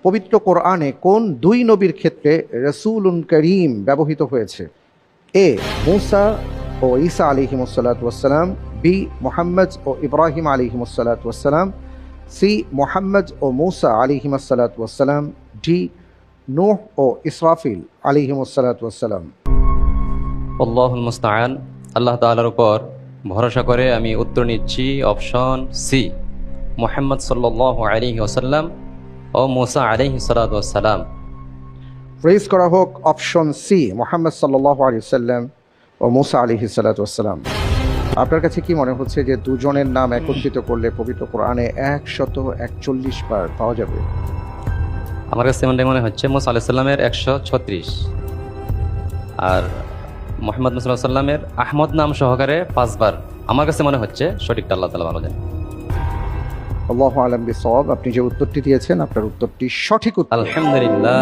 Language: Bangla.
পবিত্র কোরআনে কোন দুই নবীর ক্ষেত্রে রসুলুন করিম ব্যবহৃত হয়েছে? এ মূসা ও ঈসা আলাইহিমুসসালাতু ওয়াসসালাম, বি মুহাম্মদ ও ইব্রাহিম আলাইহিমুসসালাতু ওয়াসসালাম, সি মুহাম্মদ ও মূসা আলাইহিমুসসালাতু ওয়াসসালাম, ডি নূহ ও ইসরাফিল আলাইহিমুসসালাতু ওয়াসসালাম। আল্লাহুল মুস্তাআন। আল্লাহ তাআলার উপর ভরসা করে আমি উত্তর নিচ্ছি অপশন সি, মুহাম্মদ সাল্লাল্লাহু আলাইহি ওয়াসাল্লাম ও মূসা আলাইহিস সালাতু ওয়াসসালাম। প্রেজ করা হোক অপশন সি, মুহাম্মদ সাল্লাল্লাহু আলাইহি ওয়াসাল্লাম ও মূসা আলাইহিস সালাতু ওয়াসসালাম। আপনার কাছে কি মনে হচ্ছে যে দুজনের নাম একত্রিত করলে পবিত্র কোরআনে 141 বার পাওয়া যাবে? আমার কাছে মনে হচ্ছে মূসা আলাইহিস সালামের 136 আর মুহাম্মদ সাল্লাল্লাহু আলাইহি সাল্লামের আহমদ নাম সহকারে 5 বার। আমার কাছে মনে হচ্ছে সঠিকটা আল্লাহ তাআলা ভালো জানেন। আল্লাহু আ'লাম বিসওয়াব। আপনি যে উত্তরটি দিয়েছেন আপনার উত্তরটি সঠিক উত্তর। আলহামদুলিল্লাহ।